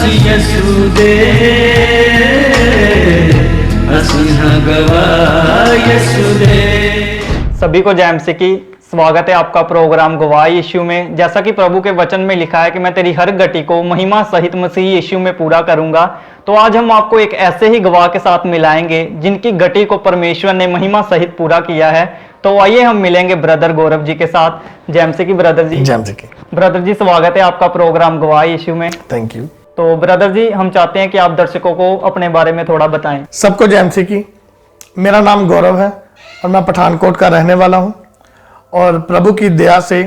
यसु दे असिंह गवा यसु दे। सभी को जय मसीह की। स्वागत है आपका प्रोग्राम गवाह यीशु में। जैसा कि प्रभु के वचन में लिखा है कि मैं तेरी हर गति को महिमा सहित मसीह यीशु में पूरा करूंगा। तो आज हम आपको एक ऐसे ही गवाह के साथ मिलाएंगे जिनकी गति को परमेश्वर ने महिमा सहित पूरा किया है। तो आइए हम मिलेंगे ब्रदर गौरव जी के साथ। जय मसीह की ब्रदर जी। जय मसीह की। ब्रदर जी स्वागत है आपका प्रोग्राम गवाह यीशु में। Thank you. तो ब्रदर जी हम चाहते हैं कि आप दर्शकों को अपने बारे में थोड़ा बताएं। सबको जय मसीह की। मेरा नाम गौरव है और मैं पठानकोट का रहने वाला हूं और प्रभु की दया से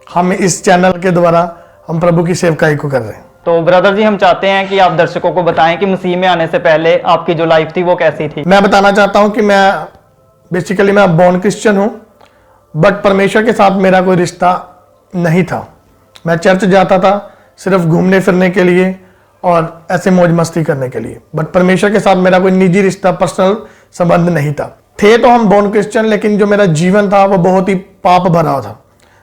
हम इस चैनल के द्वारा हम प्रभु की सेवकाई को कर रहे हैं। तो ब्रदर जी हम चाहते हैं कि आप दर्शकों को बताएं कि मसीह में आने से पहले आपकी जो लाइफ थी वो कैसी थी। मैं बताना चाहता हूं कि मैं बॉर्न क्रिश्चियन हूं, बट परमेश्वर के साथ मेरा कोई रिश्ता नहीं था। मैं चर्च जाता था सिर्फ घूमने फिरने के लिए और ऐसे मौज मस्ती करने के लिए, बट परमेश्वर के साथ मेरा कोई निजी रिश्ता, पर्सनल संबंध नहीं था। थे तो हम बॉर्न क्रिश्चियन, लेकिन जो मेरा जीवन था वो बहुत ही पाप भरा था।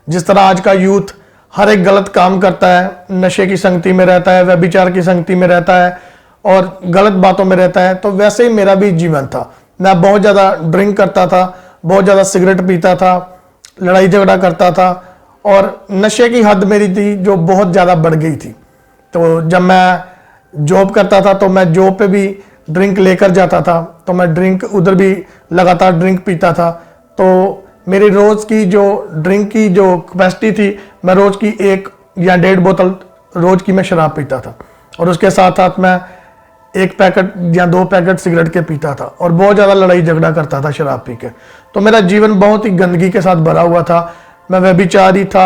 जिस तरह आज का यूथ हर एक गलत काम करता है, नशे की संगति में रहता है, व्यभिचार की संगति में रहता है और गलत बातों में रहता है, तो वैसे ही मेरा भी जीवन था। मैं बहुत ज़्यादा ड्रिंक करता था, बहुत ज़्यादा सिगरेट पीता था, लड़ाई झगड़ा करता था और नशे की हद मेरी थी जो बहुत ज़्यादा बढ़ गई थी। तो जब मैं जॉब करता था तो मैं जॉब पे भी ड्रिंक लेकर जाता था, तो मैं ड्रिंक उधर भी लगातार ड्रिंक पीता था। तो मेरी रोज़ की जो ड्रिंक की जो कैपेसिटी थी, मैं रोज़ की 1 या 1.5 बोतल रोज़ की मैं शराब पीता था और उसके साथ साथ मैं 1 पैकेट या 2 पैकेट सिगरेट के पीता था और बहुत ज़्यादा लड़ाई झगड़ा करता था शराब पी के। तो मेरा जीवन बहुत ही गंदगी के साथ भरा हुआ था। मैं व्यभिचारी था,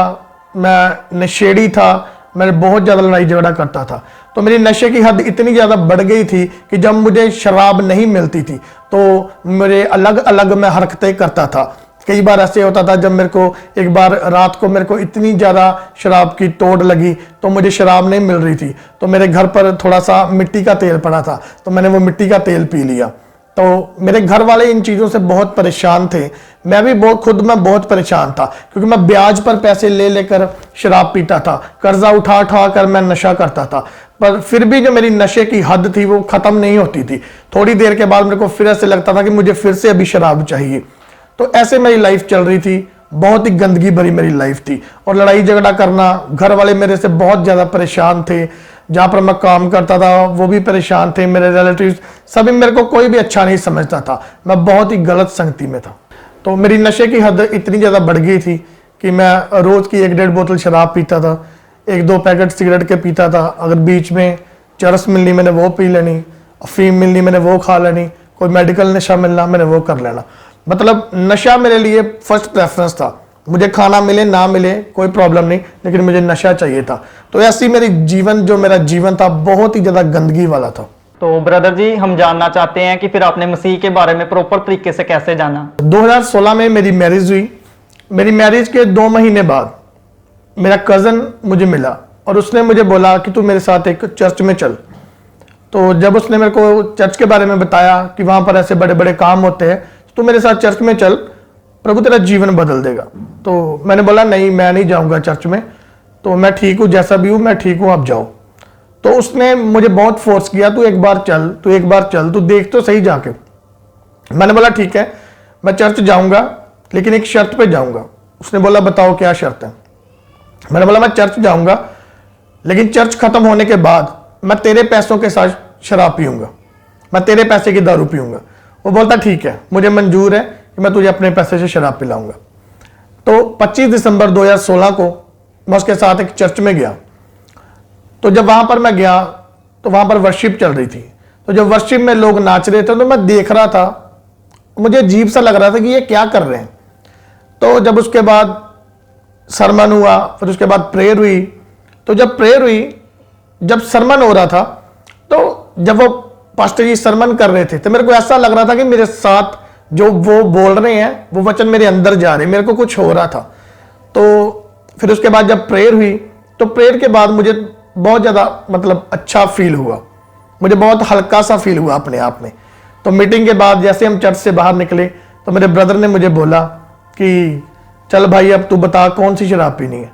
मैं नशेड़ी था, मैं बहुत ज़्यादा लड़ाई झगड़ा करता था। तो मेरी नशे की हद इतनी ज़्यादा बढ़ गई थी कि जब मुझे शराब नहीं मिलती थी तो मेरे अलग अलग मैं हरकतें करता था। कई बार ऐसे होता था जब मेरे को एक बार रात को मेरे को इतनी ज़्यादा शराब की तोड़ लगी तो मुझे शराब नहीं मिल रही थी, तो मेरे घर पर थोड़ा सा मिट्टी का तेल पड़ा था, तो मैंने वो मिट्टी का तेल पी लिया। तो मेरे घर वाले इन चीज़ों से बहुत परेशान थे। मैं भी मैं बहुत परेशान था क्योंकि मैं ब्याज पर पैसे ले लेकर शराब पीता था, कर्जा उठा उठा कर मैं नशा करता था, पर फिर भी जो मेरी नशे की हद थी वो ख़त्म नहीं होती थी। थोड़ी देर के बाद मेरे को फिर ऐसे लगता था कि मुझे फिर से अभी शराब चाहिए। तो ऐसे मेरी लाइफ चल रही थी, बहुत ही गंदगी भरी मेरी लाइफ थी और लड़ाई झगड़ा करना। घर वाले मेरे से बहुत ज़्यादा परेशान थे, जहाँ पर मैं काम करता था वो भी परेशान थे, मेरे रिलेटिव्स सभी, मेरे को कोई भी अच्छा नहीं समझता था। मैं बहुत ही गलत संगति में था। तो मेरी नशे की हद इतनी ज़्यादा बढ़ गई थी कि मैं रोज़ की 1-1.5 बोतल शराब पीता था, 1-2 पैकेट सिगरेट के पीता था। अगर बीच में चरस मिलनी मैंने वो पी लेनी, अफीम मिलनी मैंने वो खा लेनी, कोई मेडिकल नशा मिलना मैंने वो कर लेना। मतलब नशा मेरे लिए फर्स्ट प्रेफरेंस था। मुझे खाना मिले ना मिले कोई प्रॉब्लम नहीं, लेकिन मुझे नशा चाहिए था। तो ऐसी मेरा जीवन था बहुत ही ज़्यादा गंदगी वाला था। तो ब्रदर जी हम जानना चाहते हैं कि फिर आपने मसीह के बारे में प्रॉपर तरीके से कैसे जाना। 2016 में मेरी मैरिज हुई। मेरी मैरिज के 2 महीने बाद मेरा कज़न मुझे मिला और उसने मुझे बोला कि तू मेरे साथ एक चर्च में चल। तो जब उसने मेरे को चर्च के बारे में बताया कि वहाँ पर ऐसे बड़े बड़े काम होते हैं, तू मेरे साथ चर्च में चल, प्रभु तेरा जीवन बदल देगा। तो मैंने बोला नहीं, मैं नहीं जाऊँगा चर्च में, तो मैं ठीक हूँ, जैसा भी हूँ मैं ठीक हूँ, आप जाओ। तो उसने मुझे बहुत फोर्स किया, तू एक बार चल, तू देख तो सही जाके। मैंने बोला ठीक है, मैं चर्च जाऊँगा, लेकिन एक शर्त पे जाऊँगा। उसने बोला बताओ क्या शर्त है। मैंने बोला मैं चर्च जाऊँगा, लेकिन चर्च खत्म होने के बाद मैं तेरे पैसों के साथ शराब पीऊँगा, मैं तेरे पैसे की दारू पीऊँगा। वो बोलता ठीक है, मुझे मंजूर है कि मैं तुझे अपने पैसे से शराब पिलाऊँगा। तो 25 दिसंबर 2016 को मैं उसके साथ एक चर्च में गया। तो जब वहाँ पर मैं गया तो वहाँ पर वर्शिप चल रही थी। तो जब वर्शिप में लोग नाच रहे थे तो मैं देख रहा था, मुझे अजीब सा लग रहा था कि ये क्या कर रहे हैं। तो जब उसके बाद सरमन हुआ, फिर उसके बाद प्रेयर हुई। तो जब प्रेयर हुई, जब सरमन हो रहा था, तो जब वो पास्टर जी सरमन कर रहे थे तो मेरे को ऐसा लग रहा था कि मेरे साथ जो वो बोल रहे हैं वो वचन मेरे अंदर जा रहे हैं, मेरे को कुछ हो रहा था। तो फिर उसके बाद जब प्रेयर हुई तो प्रेयर के बाद मुझे बहुत ज़्यादा अच्छा फील हुआ, मुझे बहुत हल्का सा फील हुआ अपने आप में। तो मीटिंग के बाद जैसे हम चर्च से बाहर निकले तो मेरे ब्रदर ने मुझे बोला कि चल भाई अब तू बता कौन सी शराब पीनी है।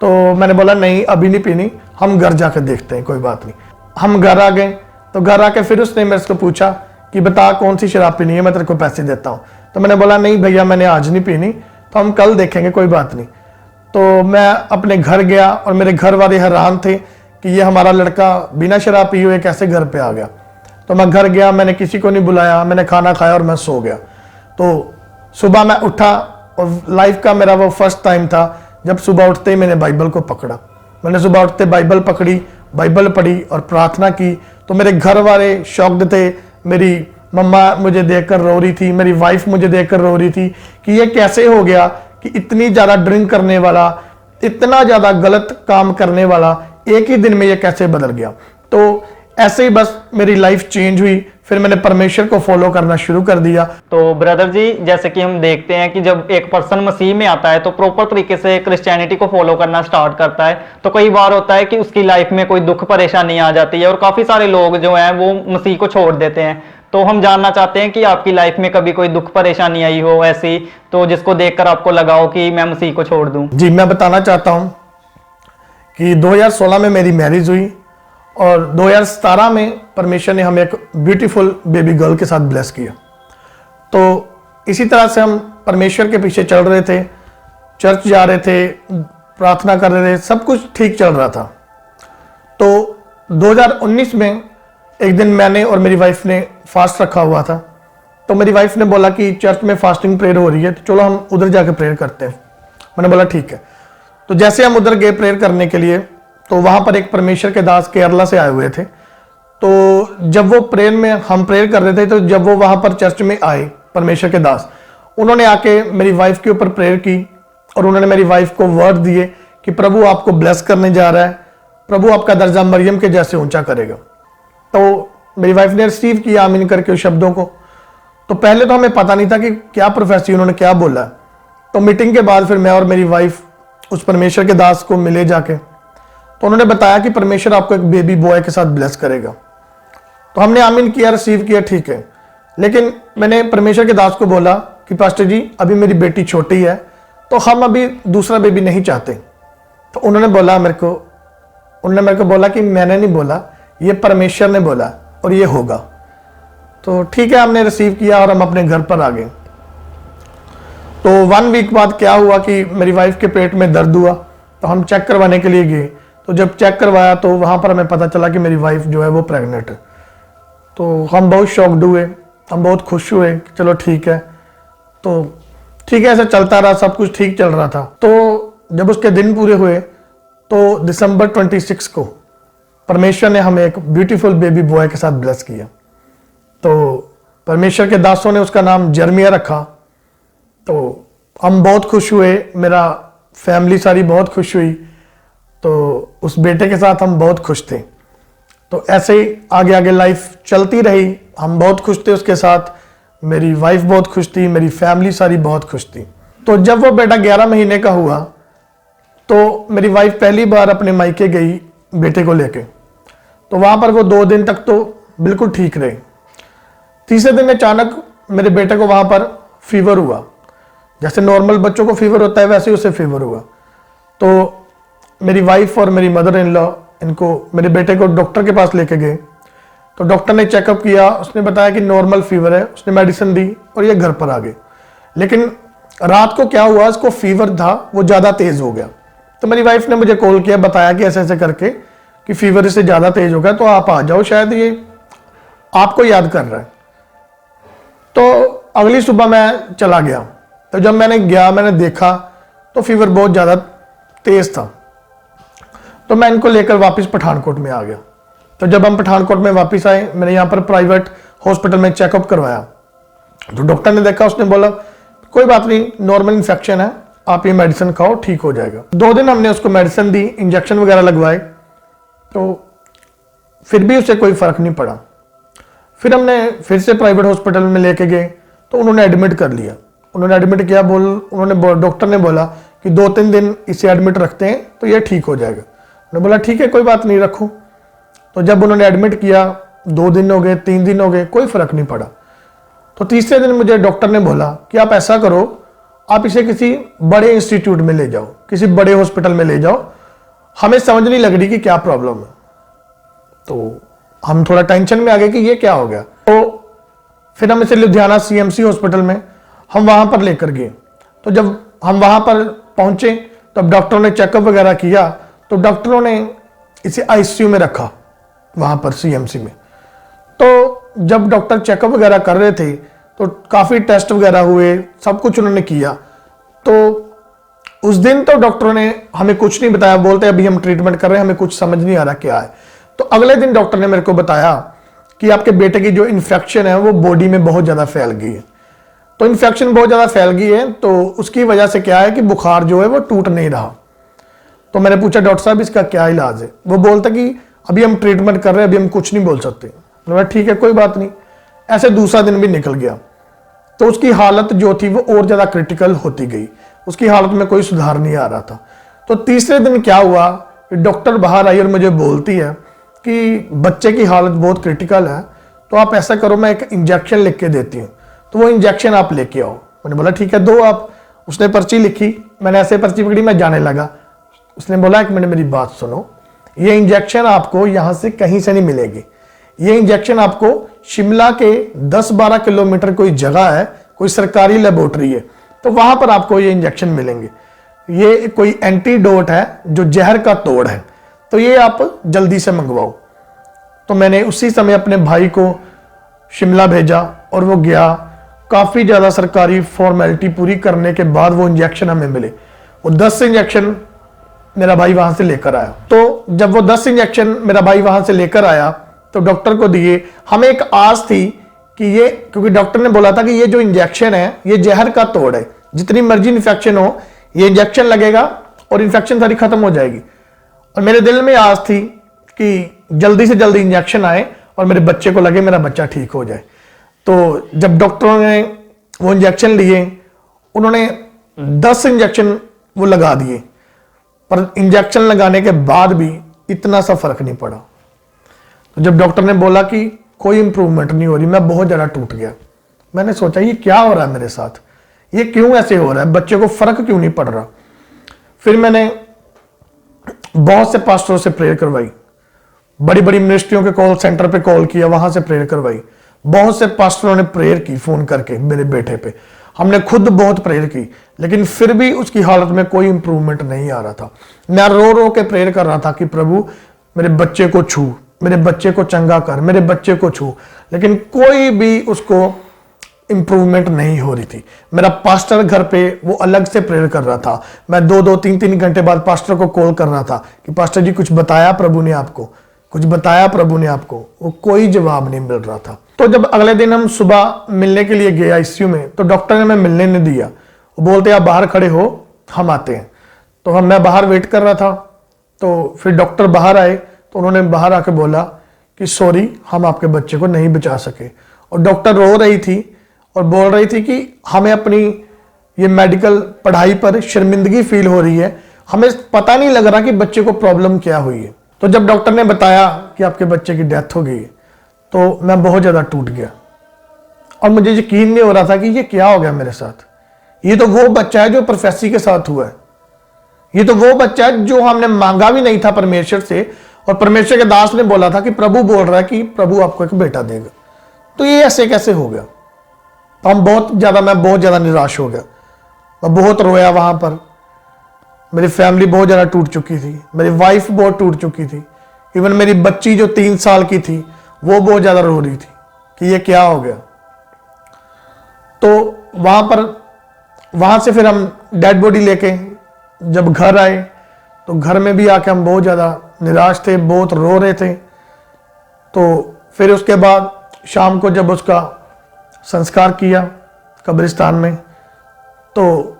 तो मैंने बोला नहीं अभी नहीं पीनी, हम घर जाकर देखते हैं, कोई बात नहीं। हम घर आ गए, तो घर आके फिर उसने मेरे से पूछा कि बता कौन सी शराब पीनी है, मैं तेरे को पैसे देता हूँ। तो मैंने बोला नहीं भैया मैंने आज नहीं पीनी, तो हम कल देखेंगे, कोई बात नहीं। तो मैं अपने घर गया और मेरे घर वाले हैरान थे कि ये हमारा लड़का बिना शराब पिए हुए कैसे घर पे आ गया। तो मैं घर गया, मैंने किसी को नहीं बुलाया, मैंने खाना खाया और मैं सो गया। तो सुबह मैं उठा और लाइफ का मेरा वो फर्स्ट टाइम था जब सुबह उठते ही मैंने बाइबल को पकड़ा। मैंने सुबह उठते बाइबल पकड़ी, बाइबल पढ़ी और प्रार्थना की। तो मेरे घर वाले शॉक्ड थे, मेरी मम्मा मुझे देखकर रो रही थी, मेरी वाइफ मुझे देखकर रो रही थी कि ये कैसे हो गया कि इतनी ज़्यादा ड्रिंक करने वाला, इतना ज़्यादा गलत काम करने वाला एक ही दिन में ये कैसे बदल गया। तो ऐसे ही बस मेरी लाइफ चेंज हुई, फिर मैंने परमेश्वर को फॉलो करना शुरू कर दिया। तो ब्रदर जी, जैसे कि हम देखते हैं कि जब एक पर्सन मसीह में आता है तो प्रॉपर तरीके से क्रिश्चियनिटी को फॉलो करना स्टार्ट करता है, तो कई बार होता है कि उसकी लाइफ में कोई दुख परेशानी आ जाती है और काफी सारे लोग जो हैं वो मसीह को छोड़ देते हैं। तो हम जानना चाहते हैं कि आपकी लाइफ में कभी कोई दुख परेशानी आई हो ऐसी, तो जिसको देखकर आपको लगा हो कि मैं मसीह को छोड़ दूं। जी, मैं बताना चाहता हूं कि 2016 में मेरी मैरिज हुई और 2017 में परमेश्वर ने हमें एक ब्यूटीफुल बेबी गर्ल के साथ ब्लेस किया। तो इसी तरह से हम परमेश्वर के पीछे चल रहे थे, चर्च जा रहे थे, प्रार्थना कर रहे थे, सब कुछ ठीक चल रहा था। तो 2019 में एक दिन मैंने और मेरी वाइफ ने फास्ट रखा हुआ था। तो मेरी वाइफ ने बोला कि चर्च में फास्टिंग प्रेयर हो रही है, तो चलो हम उधर जाके प्रेयर करते हैं। मैंने बोला ठीक है। तो जैसे हम उधर गए प्रेयर करने के लिए, तो वहां पर एक परमेश्वर के दास केरला से आए हुए थे। तो जब वो प्रेयर में हम प्रेयर कर रहे थे, तो जब वो वहां पर चर्च में आए परमेश्वर के दास, उन्होंने आके मेरी वाइफ के ऊपर प्रेयर की और उन्होंने मेरी वाइफ को वर्ड दिए कि प्रभु आपको ब्लेस करने जा रहा है, प्रभु आपका दर्जा मरियम के जैसे ऊंचा करेगा। तो मेरी वाइफ ने रिसीव किया आमीन करके उस शब्दों को। तो पहले तो हमें पता नहीं था कि क्या प्रोफेसी उन्होंने क्या बोला। तो मीटिंग के बाद फिर मैं और मेरी वाइफ उस परमेश्वर के दास को मिले जाके, तो उन्होंने बताया कि परमेश्वर आपको एक बेबी बॉय के साथ ब्लेस करेगा। तो हमने आमीन किया, रिसीव किया, ठीक है। लेकिन मैंने परमेश्वर के दास को बोला कि पास्टर जी अभी मेरी बेटी छोटी है, तो हम अभी दूसरा बेबी नहीं चाहते। तो उन्होंने मेरे को बोला कि मैंने नहीं बोला, ये परमेश्वर ने बोला और ये होगा। तो ठीक है, हमने रिसीव किया और हम अपने घर पर आ गए। तो 1 वीक बाद क्या हुआ कि मेरी वाइफ के पेट में दर्द हुआ, तो हम चेक करवाने के लिए गए। तो जब चेक करवाया तो वहाँ पर हमें पता चला कि मेरी वाइफ जो है वो प्रेग्नेंट है। तो हम बहुत शॉक्ड हुए, हम बहुत खुश हुए कि चलो ठीक है। तो ठीक है, ऐसा चलता रहा, सब कुछ ठीक चल रहा था। तो जब उसके दिन पूरे हुए तो दिसंबर 26 को परमेश्वर ने हमें एक ब्यूटीफुल बेबी बॉय के साथ ब्लेस किया। तो परमेश्वर के दासों ने उसका नाम जर्मिया रखा। तो हम बहुत खुश हुए, मेरा फैमिली सारी बहुत खुश हुई। तो उस बेटे के साथ हम बहुत खुश थे। तो ऐसे ही आगे आगे लाइफ चलती रही, हम बहुत खुश थे उसके साथ, मेरी वाइफ बहुत खुश थी, मेरी फैमिली सारी बहुत खुश थी। तो जब वो बेटा 11 महीने का हुआ तो मेरी वाइफ पहली बार अपने मायके गई बेटे को लेके। तो वहाँ पर वो 2 दिन तक तो बिल्कुल ठीक रहे। तीसरे दिन अचानक मेरे बेटे को वहाँ पर फीवर हुआ, जैसे नॉर्मल बच्चों को फीवर होता है वैसे ही उसे फीवर हुआ। तो मेरी वाइफ और मेरी मदर इन लॉ इनको मेरे बेटे को डॉक्टर के पास लेके गए। तो डॉक्टर ने चेकअप किया, उसने बताया कि नॉर्मल फीवर है, उसने मेडिसिन दी और ये घर पर आ गए। लेकिन रात को क्या हुआ, इसको फीवर था वो ज़्यादा तेज़ हो गया। तो मेरी वाइफ ने मुझे कॉल किया, बताया कि ऐसे ऐसे करके कि फीवर इससे ज़्यादा तेज हो गया, तो आप आ जाओ, शायद ये आपको याद कर रहा है। तो अगली सुबह मैं चला गया। तो जब मैंने गया, मैंने देखा तो फीवर बहुत ज़्यादा तेज था। तो मैं इनको लेकर वापस पठानकोट में आ गया। तो जब हम पठानकोट में वापस आए, मैंने यहाँ पर प्राइवेट हॉस्पिटल में चेकअप करवाया। तो डॉक्टर ने देखा, उसने बोला कोई बात नहीं, नॉर्मल इन्फेक्शन है, आप ये मेडिसिन खाओ, ठीक हो जाएगा। 2 दिन हमने उसको मेडिसिन दी, इंजेक्शन वगैरह लगवाए, तो फिर भी उससे कोई फर्क नहीं पड़ा। फिर हमने फिर से प्राइवेट हॉस्पिटल में लेके गए, तो उन्होंने एडमिट कर लिया। उन्होंने एडमिट किया, डॉक्टर ने बोला कि 2-3 दिन इसे एडमिट रखते हैं तो ये ठीक हो जाएगा। मैंने बोला ठीक है, कोई बात नहीं, रखो। तो जब उन्होंने एडमिट किया, 2 दिन हो गए, 3 दिन हो गए, कोई फर्क नहीं पड़ा। तो तीसरे दिन मुझे डॉक्टर ने बोला कि आप ऐसा करो, आप इसे किसी बड़े इंस्टीट्यूट में ले जाओ, किसी बड़े हॉस्पिटल में ले जाओ, हमें समझ नहीं लग रही कि क्या प्रॉब्लम है। तो हम थोड़ा टेंशन में आ गए कि ये क्या हो गया। तो फिर हम इसे लुधियाना सीएमसी हॉस्पिटल में हम वहाँ पर लेकर गए। तो जब हम वहाँ पर पहुँचे तब डॉक्टरों ने चेकअप वगैरह किया, तो डॉक्टरों ने इसे आईसीयू में रखा वहाँ पर सीएमसी में। तो जब डॉक्टर चेकअप वगैरह कर रहे थे तो काफ़ी टेस्ट वगैरह हुए, सब कुछ उन्होंने किया। तो उस दिन तो डॉक्टरों ने हमें कुछ नहीं बताया, बोलते अभी हम ट्रीटमेंट कर रहे हैं, हमें कुछ समझ नहीं आ रहा क्या है। तो अगले दिन डॉक्टर ने मेरे को बताया कि आपके बेटे की जो इन्फेक्शन है वो बॉडी में बहुत ज़्यादा फैल गई है। तो इन्फेक्शन बहुत ज़्यादा फैल गई है, तो उसकी वजह से क्या है कि बुखार जो है वो टूट नहीं रहा। तो मैंने पूछा डॉक्टर साहब इसका क्या इलाज है। वो बोलता कि अभी हम ट्रीटमेंट कर रहे हैं, अभी हम कुछ नहीं बोल सकते। मैंने बोला ठीक है कोई बात नहीं। ऐसे दूसरा दिन भी निकल गया, तो उसकी हालत जो थी वो और ज़्यादा क्रिटिकल होती गई, उसकी हालत में कोई सुधार नहीं आ रहा था। तो तीसरे दिन क्या हुआ, डॉक्टर बाहर आई और मुझे बोलती है कि बच्चे की हालत बहुत क्रिटिकल है, तो आप ऐसा करो मैं एक इंजेक्शन लिख के देती हूँ, तो वो इंजेक्शन आप लेके आओ। मैंने बोला ठीक है दो आप। उसने पर्ची लिखी, मैंने ऐसे पर्ची पकड़ी, मैं जाने लगा। उसने बोला एक मिनट मेरी बात सुनो, ये इंजेक्शन आपको यहाँ से कहीं से नहीं मिलेगी, ये इंजेक्शन आपको शिमला के 10-12 किलोमीटर कोई जगह है, कोई सरकारी लेबोरेटरी है, तो वहां पर आपको ये इंजेक्शन मिलेंगे। ये कोई एंटीडोट है जो जहर का तोड़ है, तो ये आप जल्दी से मंगवाओ। तो मैंने उसी समय अपने भाई को शिमला भेजा और वो गया। काफ़ी ज़्यादा सरकारी फॉर्मेलिटी पूरी करने के बाद वो इंजेक्शन हमें मिले। वो 10 इंजेक्शन मेरा भाई वहां से लेकर आया। तो जब वो 10 इंजेक्शन मेरा भाई वहां से लेकर आया तो डॉक्टर को दिए। हमें एक आस थी कि ये, क्योंकि डॉक्टर ने बोला था कि ये जो इंजेक्शन है ये जहर का तोड़ है, जितनी मर्जी इन्फेक्शन हो ये इंजेक्शन लगेगा और इन्फेक्शन सारी खत्म हो जाएगी। और मेरे दिल में आस थी कि जल्दी से जल्दी इंजेक्शन आए और मेरे बच्चे को लगे मेरा बच्चा ठीक हो जाए। तो जब डॉक्टरों ने वो इंजेक्शन लिए, उन्होंने 10 इंजेक्शन वो लगा दिए, पर इंजेक्शन लगाने के बाद भी इतना सा फर्क नहीं पड़ा। तो जब डॉक्टर ने बोला कि कोई इंप्रूवमेंट नहीं हो रही, मैं बहुत ज़्यादा टूट गया। मैंने सोचा ये क्या हो रहा है मेरे साथ, ये क्यों ऐसे हो रहा है, बच्चे को फर्क क्यों नहीं पड़ रहा। फिर मैंने बहुत से पास्टरों से प्रेयर करवाई, बड़ी बड़ी मिनिस्ट्रियों के कॉल सेंटर पे कॉल किया, वहां से प्रेयर करवाई। बहुत से पास्टरों ने प्रेयर की फोन करके मेरे बेटे पे, हमने खुद बहुत प्रेयर की, लेकिन फिर भी उसकी हालत में कोई इंप्रूवमेंट नहीं आ रहा था। मैं रो रो के प्रेयर कर रहा था कि प्रभु मेरे बच्चे को छू, मेरे बच्चे को चंगा कर, मेरे बच्चे को छू, लेकिन कोई भी उसको इंप्रूवमेंट नहीं हो रही थी। मेरा पास्टर घर पे वो अलग से प्रेयर कर रहा था, मैं 2-2, 3-3 घंटे बाद पास्टर को कॉल कर रहा था कि पास्टर जी कुछ बताया प्रभु ने आपको, कुछ बताया प्रभु ने आपको। वो कोई जवाब नहीं मिल रहा था। तो जब अगले दिन हम सुबह मिलने के लिए गए आईसीयू में, तो डॉक्टर ने हमें मिलने नहीं दिया। वो बोलते आप बाहर खड़े हो, हम आते हैं। तो मैं बाहर वेट कर रहा था। तो फिर डॉक्टर बाहर आए, तो उन्होंने बाहर आके बोला कि सॉरी हम आपके बच्चे को नहीं बचा सके। और डॉक्टर रो रही थी और बोल रही थी कि हमें अपनी ये मेडिकल पढ़ाई पर शर्मिंदगी फील हो रही है, हमें पता नहीं लग रहा कि बच्चे को प्रॉब्लम क्या हुई है। तो जब डॉक्टर ने बताया कि आपके बच्चे की डेथ हो गई, तो मैं बहुत ज़्यादा टूट गया और मुझे यकीन नहीं हो रहा था कि ये क्या हो गया मेरे साथ। ये तो वो बच्चा है जो प्रोफेसी के साथ हुआ है, ये तो वो बच्चा है जो हमने मांगा भी नहीं था परमेश्वर से, और परमेश्वर के दास ने बोला था कि प्रभु बोल रहा है कि प्रभु आपको एक बेटा देगा। तो ये ऐसे कैसे हो गया। तो मैं बहुत ज़्यादा निराश हो गया। मैं बहुत रोया वहाँ पर। मेरी फैमिली बहुत ज़्यादा टूट चुकी थी, मेरी वाइफ बहुत टूट चुकी थी, इवन मेरी बच्ची जो 3 साल की थी वो बहुत ज़्यादा रो रही थी कि ये क्या हो गया। तो वहाँ से फिर हम डेड बॉडी लेके जब घर आए, तो घर में भी आके हम बहुत ज़्यादा निराश थे, बहुत रो रहे थे। तो फिर उसके बाद शाम को जब उसका संस्कार किया कब्रिस्तान में, तो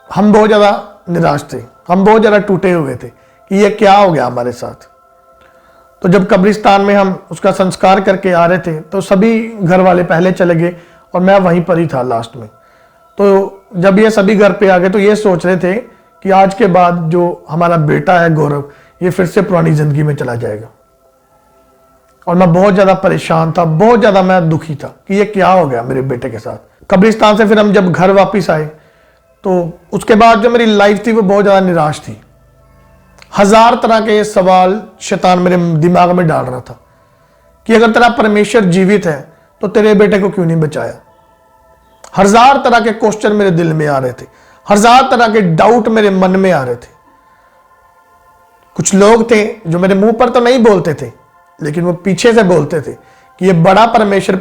हम बहुत ज़्यादा निराश थे, हम बहुत ज़्यादा टूटे हुए थे कि ये क्या हो गया हमारे साथ। तो जब कब्रिस्तान में हम उसका संस्कार करके आ रहे थे, तो सभी घर वाले पहले चले गए और मैं वहीं पर ही था लास्ट में। तो जब ये सभी घर पे आ गए, तो ये सोच रहे थे कि आज के बाद जो हमारा बेटा है गौरव, ये फिर से पुरानी जिंदगी में चला जाएगा। और मैं बहुत ज़्यादा परेशान था, बहुत ज़्यादा मैं दुखी था कि ये क्या हो गया मेरे बेटे के साथ। कब्रिस्तान से फिर हम जब घर वापस आए, तो उसके बाद जो मेरी लाइफ थी वो बहुत ज़्यादा निराश थी। 1000 तरह के सवाल शैतान मेरे दिमाग में डाल रहा था कि अगर तेरा परमेश्वर जीवित है तो तेरे बेटे को क्यों नहीं बचाया। हजार तरह के क्वेश्चन मेरे दिल में आ रहे थे, हजार तरह के डाउट मेरे मन में आ रहे थे। कुछ लोग थे जो मेरे मुंह पर तो नहीं बोलते थे, लेकिन वो पीछे से बोलते थे कि ये बड़ा परमेश्वर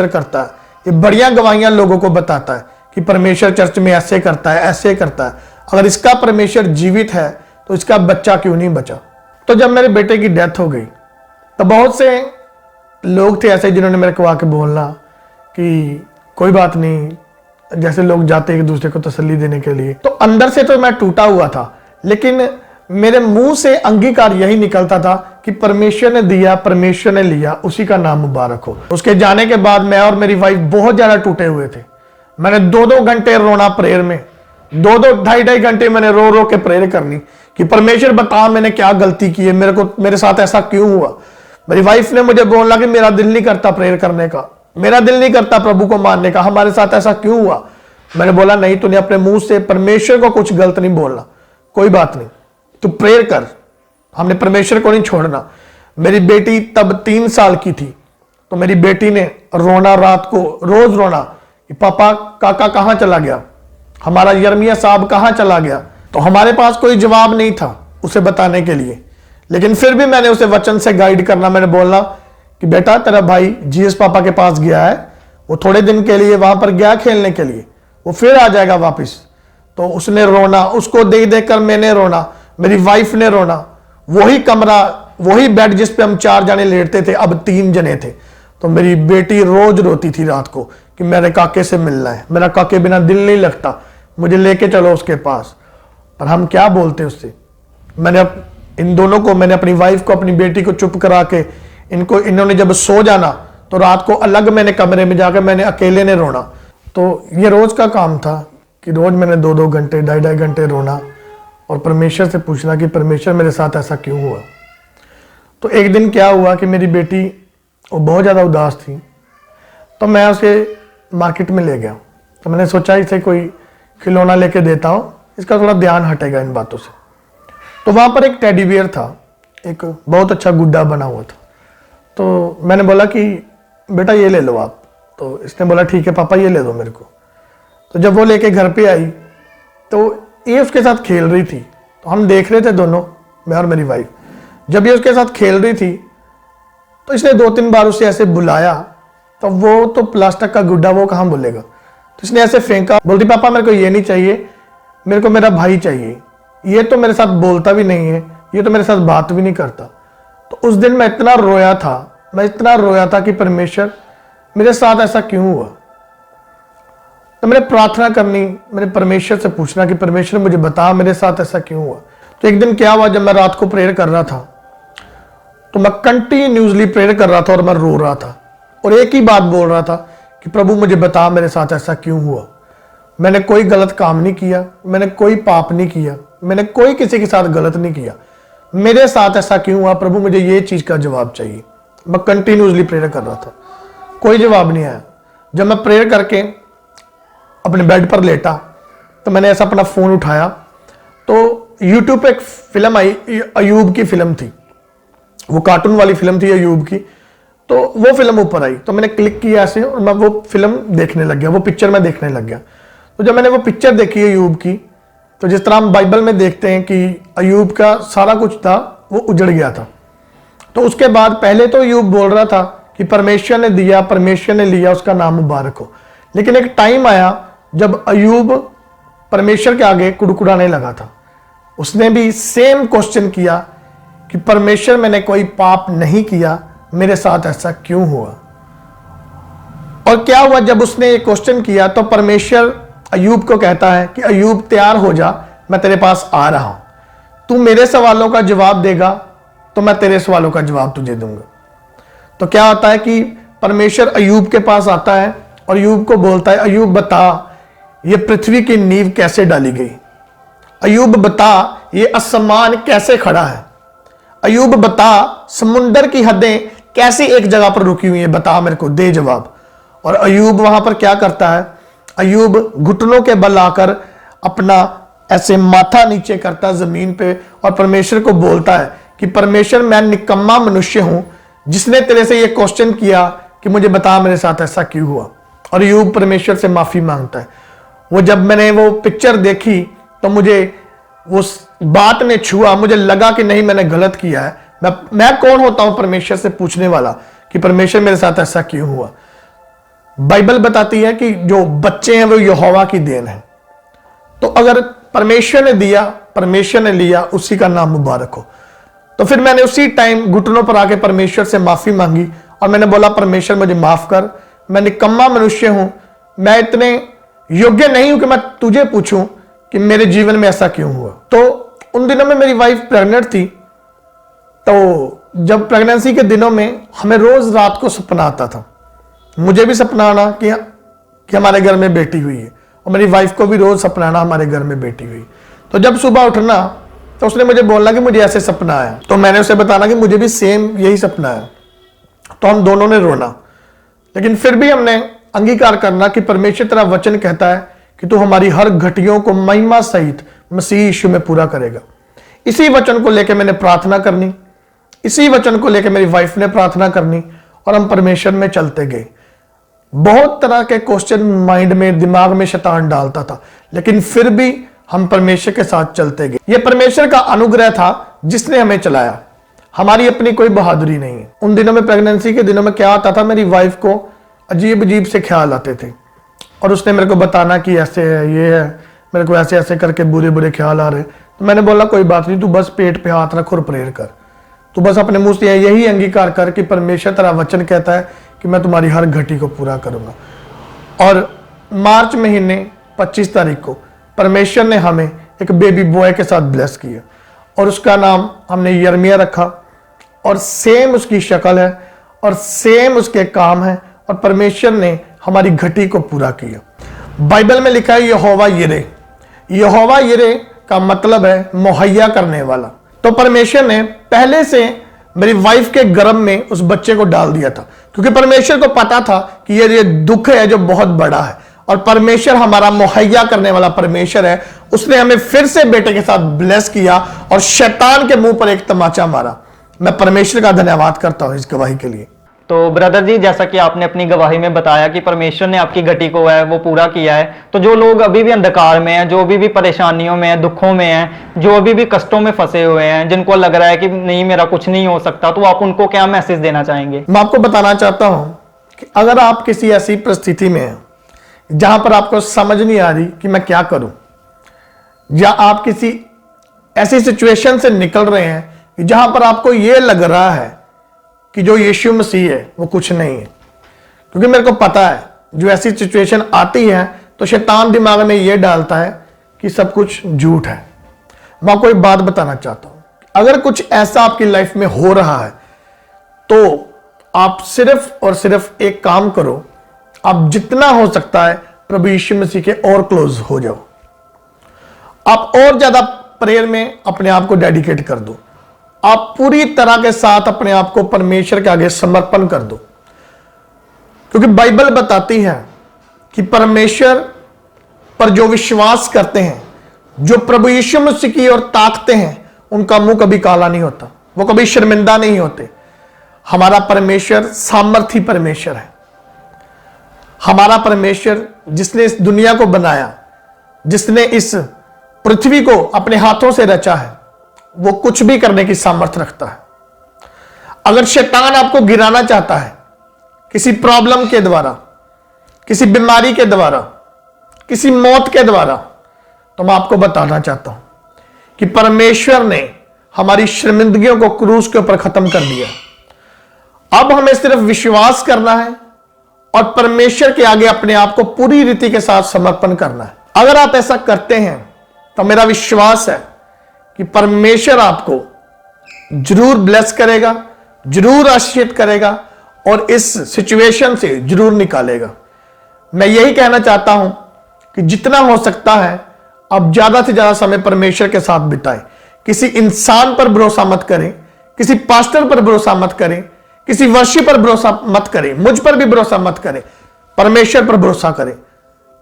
करता है, ये बढ़िया गवाहियां लोगों को बताता है कि परमेश्वर चर्च में ऐसे करता है, ऐसे करता है। अगर इसका परमेश्वर जीवित है तो इसका बच्चा क्यों नहीं बचा। तो जब मेरे बेटे की डेथ हो गई तो बहुत से लोग थे ऐसे जिन्होंने मेरे को आके बोलना कि कोई बात नहीं, जैसे लोग जाते एक दूसरे को तसल्ली देने के लिए। तो अंदर से तो मैं टूटा हुआ था, लेकिन मेरे मुंह से अंगीकार यही निकलता था कि परमेश्वर ने दिया, परमेश्वर ने लिया, उसी का नाम मुबारक हो। उसके जाने के बाद मैं और मेरी वाइफ बहुत ज्यादा टूटे हुए थे। मैंने 2-2 घंटे रोना प्रेयर में, 2-2 ढाई घंटे मैंने रो रो के प्रेयर करनी कि परमेश्वर बता मैंने क्या गलती की है, मेरे साथ ऐसा क्यों हुआ। मेरी वाइफ ने मुझे बोलना कि मेरा दिल नहीं करता प्रेयर करने का, मेरा दिल नहीं करता प्रभु को मानने का, हमारे साथ ऐसा क्यों हुआ। मैंने बोला नहीं, तूने अपने मुंह से परमेश्वर को कुछ गलत नहीं बोलना, कोई बात नहीं, तू प्रेयर कर, हमने परमेश्वर को नहीं छोड़ना। मेरी बेटी तब 3 साल की थी, तो मेरी बेटी ने रोना, रात को रोज रोना कि पापा काका कहां चला गया, हमारा यर्मिया साहब कहां चला गया। तो हमारे पास कोई जवाब नहीं था उसे बताने के लिए, लेकिन फिर भी मैंने उसे वचन से गाइड करना। मैंने बोलना कि बेटा तेरा भाई जीएस पापा के पास गया है, वो थोड़े दिन के लिए वहां पर गया खेलने के लिए, वो फिर आ जाएगा वापस। तो उसने रोना, उसको देख देख कर मैंने रोना, मेरी वाइफ ने रोना। वही कमरा, वही बेड जिस पे हम 4 जने लेटते थे, अब 3 जने थे। तो मेरी बेटी रोज रोती थी रात को कि मेरे काके से मिलना है, मेरा काके बिना दिल नहीं लगता, मुझे लेके चलो उसके पास। पर हम क्या बोलते उससे। इन दोनों को, मैंने अपनी वाइफ को, अपनी बेटी को चुप करा के इन्होंने जब सो जाना तो रात को अलग मैंने कमरे में जाकर मैंने अकेले ने रोना। तो ये रोज का काम था कि रोज मैंने 2-2 घंटे, ढाई घंटे रोना और परमेश्वर से पूछना कि परमेश्वर मेरे साथ ऐसा क्यों हुआ। तो एक दिन क्या हुआ कि मेरी बेटी वो बहुत ज़्यादा उदास थी, तो मैं उसे मार्केट में ले गया। तो मैंने सोचा इसे कोई खिलौना लेके देता हूँ, इसका थोड़ा ध्यान हटेगा इन बातों से। तो वहाँ पर एक टेडी बियर था, एक बहुत अच्छा गुड्डा बना हुआ था। तो मैंने बोला कि बेटा ये ले लो आप। तो इसने बोला ठीक है पापा ये ले दो मेरे को। तो जब वो लेके घर पे आई तो ये उसके साथ खेल रही थी। तो हम देख रहे थे दोनों, मैं और मेरी वाइफ। जब ये उसके साथ खेल रही थी तो इसने 2-3 बार उसे ऐसे बुलाया, तो वो तो प्लास्टिक का गुड्डा, वो कहाँ बोलेगा। तो इसने ऐसे फेंका, बोलती पापा मेरे को ये नहीं चाहिए, मेरे को मेरा भाई चाहिए, ये तो मेरे साथ बोलता भी नहीं है, ये तो मेरे साथ बात भी नहीं करता। तो उस दिन मैं इतना रोया था कि परमेश्वर मेरे साथ ऐसा क्यों हुआ। तो मैंने प्रार्थना करनी, मैंने परमेश्वर से पूछना कि परमेश्वर मुझे बता मेरे साथ ऐसा क्यों हुआ। तो एक दिन क्या हुआ, जब मैं रात को प्रेयर कर रहा था तो मैं कंटिन्यूसली प्रेयर कर रहा था और मैं रो रहा था और एक ही बात बोल रहा था कि प्रभु मुझे बता मेरे साथ ऐसा क्यों हुआ। मैंने कोई गलत काम नहीं किया, मैंने कोई पाप नहीं किया, मैंने कोई किसी के साथ गलत नहीं किया, मेरे साथ ऐसा क्यों हुआ प्रभु, मुझे ये चीज का जवाब चाहिए। मैं कंटिन्यूसली प्रेयर कर रहा था, कोई जवाब नहीं आया। जब मैं प्रेयर करके अपने बेड पर लेटा तो मैंने ऐसा अपना फोन उठाया तो यूट्यूब पे एक फिल्म आई, अयूब की फिल्म थी, वो कार्टून वाली फिल्म थी अयूब की। तो वो फिल्म ऊपर आई तो मैंने क्लिक किया ऐसे और मैं वो फिल्म देखने लग गया, वो पिक्चर मैं देखने लग गया। तो जब मैंने वो पिक्चर देखी अयूब की, तो जिस तरह हम बाइबल में देखते हैं कि अयूब का सारा कुछ था वो उजड़ गया था। तो उसके बाद पहले तो अयूब बोल रहा था कि परमेश्वर ने दिया, परमेश्वर ने लिया, उसका नाम मुबारक हो। लेकिन एक टाइम आया जब अयूब परमेश्वर के आगे कुड़कुड़ाने लगा था। उसने भी सेम क्वेश्चन किया कि परमेश्वर मैंने कोई पाप नहीं किया, मेरे साथ ऐसा क्यों हुआ। और क्या हुआ, जब उसने ये क्वेश्चन किया तो परमेश्वर अयूब को कहता है कि अयूब तैयार हो जा, मैं तेरे पास आ रहा हूं, तू मेरे सवालों का जवाब देगा तो मैं तेरे सवालों का जवाब तुझे दूंगा। तो क्या होता है कि परमेश्वर अयूब के पास आता है और अयूब को बोलता है, अयूब बता ये पृथ्वी की नींव कैसे डाली गई, अयूब बता ये आसमान कैसे खड़ा है, अयूब बता समुंदर की हदें कैसी एक जगह पर रुकी हुई है, बता मेरे को, दे जवाब। और अयूब वहां पर क्या करता है, अयूब घुटनों के बल आकर अपना ऐसे माथा नीचे करता जमीन पे और परमेश्वर को बोलता है कि परमेश्वर मैं निकम्मा मनुष्य हूं, जिसने तेरे से ये क्वेश्चन किया कि मुझे बता मेरे साथ ऐसा क्यों हुआ। और यूब परमेश्वर से माफी मांगता है। वो जब मैंने वो पिक्चर देखी तो मुझे उस बात ने छुआ, मुझे लगा कि नहीं मैंने गलत किया है। मैं कौन होता हूं परमेश्वर से पूछने वाला कि परमेश्वर मेरे साथ ऐसा क्यों हुआ। बाइबल बताती है कि जो बच्चे हैं वो यहोवा की देन है। तो अगर परमेश्वर ने दिया, परमेश्वर ने लिया, उसी का नाम मुबारक हो। तो फिर मैंने उसी टाइम घुटनों पर आके परमेश्वर से माफी मांगी और मैंने बोला परमेश्वर मुझे माफ कर, मैं निकम्मा मनुष्य हूं, मैं इतने योग्य नहीं हूं कि मैं तुझे पूछूं कि मेरे जीवन में ऐसा क्यों हुआ। तो उन दिनों में मेरी वाइफ प्रेग्नेंट थी। तो जब प्रेगनेंसी के दिनों में हमें रोज रात को सपना आता था, मुझे भी सपना आना कि हमारे घर में बेटी हुई है और मेरी वाइफ को भी रोज सपना आना हमारे घर में बेटी हुई। तो जब सुबह उठना तो उसने मुझे बोलना कि मुझे ऐसे सपना आया। तो मैंने उसे बताना कि मुझे भी सेम यही सपना आया। तो हम दोनों ने रोना, लेकिन फिर भी हमने अंगीकार करना कि परमेश्वर तेरा वचन कहता है कि तू हमारी हर घटियों को महिमा सहित मसीह यीशु में पूरा करेगा। इसी वचन को लेकर मैंने प्रार्थना करनी, इसी वचन को लेकर मेरी वाइफ ने प्रार्थना करनी और हम परमेश्वर में चलते गए। बहुत तरह के क्वेश्चन माइंड में, दिमाग में शैतान डालता था, लेकिन फिर भी हम परमेश्वर के साथ चलते गए। यह परमेश्वर का अनुग्रह था जिसने हमें चलाया, हमारी अपनी कोई बहादुरी नहीं है। उन दिनों में, प्रेगनेंसी के दिनों में क्या आता था, मेरी वाइफ को अजीब अजीब से ख्याल आते थे और उसने मेरे को बताना कि ऐसे है, ये है, मेरे को ऐसे ऐसे करके बुरे बुरे ख्याल आ रहे। तो मैंने बोला कोई बात नहीं, तू बस पेट पे हाथ रख और प्रेयर कर। तू बस अपने मुंह से यही अंगीकार कर कि परमेश्वर तेरा वचन कहता है कि मैं तुम्हारी हर घटी को पूरा करूंगा। और मार्च महीने 25 तारीख को परमेश्वर ने हमें एक बेबी बॉय के साथ ब्लेस किया और उसका नाम हमने यिर्मयाह रखा और सेम उसकी शक्ल है और सेम उसके काम है और परमेश्वर ने हमारी घटी को पूरा किया। बाइबल में लिखा है यहोवा यिरे। यहोवा यिरे का मतलब है मुहैया करने वाला। तो परमेश्वर ने पहले से मेरी वाइफ के गर्भ में उस बच्चे को डाल दिया था, क्योंकि परमेश्वर को पता था कि ये दुख है जो बहुत बड़ा है और परमेश्वर हमारा मुहैया करने वाला परमेश्वर है। उसने हमें फिर से बेटे के साथ ब्लेस किया और शैतान के मुंह पर एक तमाचा मारा। मैं परमेश्वर का धन्यवाद करता हूं इस गवाही के लिए। तो ब्रदर जी, जैसा कि आपने अपनी गवाही में बताया कि परमेश्वर ने आपकी घटी को है वो पूरा किया है, तो जो लोग अभी भी अंधकार में हैं, जो अभी भी परेशानियों में हैं, दुखों में हैं, जो अभी भी कष्टों में फंसे हुए हैं, जिनको लग रहा है कि नहीं मेरा कुछ नहीं हो सकता, तो आप उनको क्या मैसेज देना चाहेंगे? मैं आपको बताना चाहता हूं कि अगर आप किसी ऐसी परिस्थिति में हैं जहां पर आपको समझ नहीं आ रही कि मैं क्या करूं, या आप किसी ऐसी सिचुएशन से निकल रहे हैं जहां पर आपको यह लग रहा है कि जो यीशु मसीह है वो कुछ नहीं है, क्योंकि मेरे को पता है जो ऐसी सिचुएशन आती है तो शैतान दिमाग में ये डालता है कि सब कुछ झूठ है। मैं आपको एक बात बताना चाहता हूं, अगर कुछ ऐसा आपकी लाइफ में हो रहा है तो आप सिर्फ और सिर्फ एक काम करो, आप जितना हो सकता है प्रभु यीशु मसीह के और क्लोज हो जाओ। आप और ज्यादा प्रेयर में अपने आप को डेडिकेट कर दो। आप पूरी तरह के साथ अपने आप को परमेश्वर के आगे समर्पण कर दो, क्योंकि बाइबल बताती है कि परमेश्वर पर जो विश्वास करते हैं, जो प्रभु यीशु मसीह की ओर ताकते हैं, उनका मुंह कभी काला नहीं होता, वो कभी शर्मिंदा नहीं होते। हमारा परमेश्वर सामर्थी परमेश्वर है। हमारा परमेश्वर जिसने इस दुनिया को बनाया, जिसने इस पृथ्वी को अपने हाथों से रचा है, वो कुछ भी करने की सामर्थ्य रखता है। अगर शैतान आपको गिराना चाहता है किसी प्रॉब्लम के द्वारा, किसी बीमारी के द्वारा, किसी मौत के द्वारा, तो मैं आपको बताना चाहता हूं कि परमेश्वर ने हमारी शर्मिंदगियों को क्रूस के ऊपर खत्म कर दिया। अब हमें सिर्फ विश्वास करना है और परमेश्वर के आगे अपने आप को पूरी रीति के साथ समर्पण करना है। अगर आप ऐसा करते हैं तो मेरा विश्वास है कि परमेश्वर आपको जरूर ब्लेस करेगा, जरूर आशीषित करेगा और इस सिचुएशन से जरूर निकालेगा। मैं यही कहना चाहता हूं कि जितना हो सकता है आप ज्यादा से ज्यादा समय परमेश्वर के साथ बिताएं। किसी इंसान पर भरोसा मत करें, किसी पास्टर पर भरोसा मत करें, किसी वर्षी पर भरोसा मत करें, मुझ पर भी भरोसा मत करें, परमेश्वर पर भरोसा करें।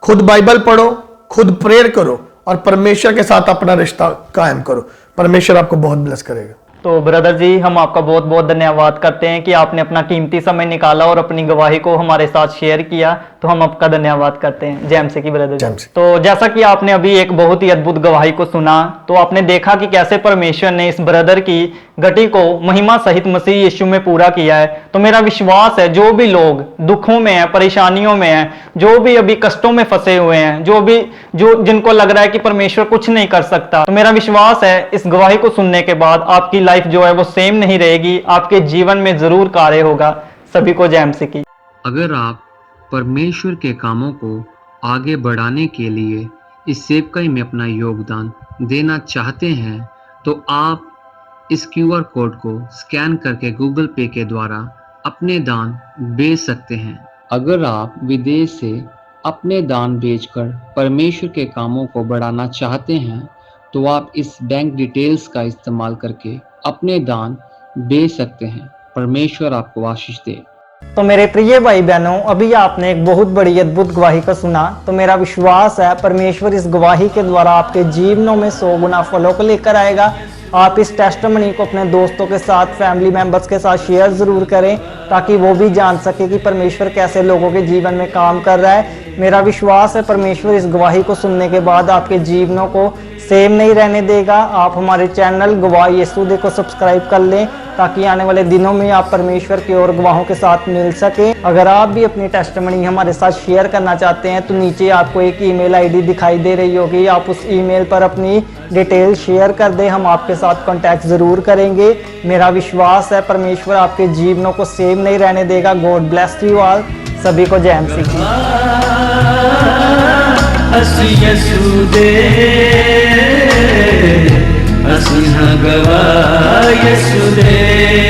खुद बाइबल पढ़ो, खुद प्रेयर करो और परमेश्वर के साथ अपना रिश्ता कायम करो। परमेश्वर आपको बहुत ब्लेस करेगा। तो ब्रदर जी, हम आपका बहुत बहुत धन्यवाद करते हैं कि आपने अपना कीमती समय निकाला और अपनी गवाही को हमारे साथ शेयर किया। तो हम आपका धन्यवाद करते हैं। जय मसीह की ब्रदर जय जी। मसीह। तो जैसा कि आपने अभी एक बहुत ही अद्भुत गवाही को सुना, तो आपने देखा कि कैसे परमेश्वर ने इस ब्रदर की घटी को महिमा सहित मसीह यीशु में पूरा किया है। तो मेरा विश्वास है जो भी लोग दुखों में हैं, परेशानियों में हैं, जो भी अभी कष्टों में फंसे हुए हैं, जो जिनको लग रहा है कि परमेश्वर कुछ नहीं कर सकता, तो मेरा विश्वास है इस गवाही को सुनने के बाद आपकी लाइफ जो है वो सेम नहीं रहेगी, आपके जीवन में जरूर कार्य होगा। सभी को जय मसीह की। अगर आप परमेश्वर के कामों को आगे बढ़ाने के लिए इस सेवकाई में अपना योगदान देना चाहते हैं तो आप इस QR कोड को स्कैन करके गूगल पे के द्वारा अपने दान भेज सकते हैं। अगर आप विदेश से अपने दान भेजकर परमेश्वर के कामों को बढ़ाना चाहते हैं तो आप इस बैंक डिटेल्स का इस्तेमाल करके अपने दान भेज सकते हैं। परमेश्वर आपको आशीष दे। तो मेरे प्रिय भाई बहनों, अभी आपने एक बहुत बड़ी अद्भुत गवाही को सुना। तो मेरा विश्वास है परमेश्वर इस गवाही के द्वारा आपके जीवनों में 100 गुना फलों को लेकर आएगा। आप इस टेस्टिमनी को अपने दोस्तों के साथ, फैमिली मेंबर्स के साथ शेयर जरूर करें ताकि वो भी जान सके कि परमेश्वर कैसे लोगों के जीवन में काम कर रहा है। मेरा विश्वास है परमेश्वर इस गवाही को सुनने के बाद आपके जीवनों को सेम नहीं रहने देगा। आप हमारे चैनल गवाह यीशु दे को सब्सक्राइब कर लें ताकि आने वाले दिनों में आप परमेश्वर के और गवाहों के साथ मिल सके। अगर आप भी अपनी टेस्टिमनी हमारे साथ शेयर करना चाहते हैं तो नीचे आपको एक ईमेल आईडी दिखाई दे रही होगी, आप उस ईमेल पर अपनी डिटेल शेयर कर दें, हम आपके साथ कांटेक्ट जरूर करेंगे। मेरा विश्वास है परमेश्वर आपके जीवनों को सेम नहीं रहने देगा। God bless you all. सभी को जय मसीह की। ਅਸੀਂ ਯਿਸੂ ਦੇ ਅਸੀਂ ਹਾਂ ਗਵਾਹ ਯਿਸੂ ਦੇ।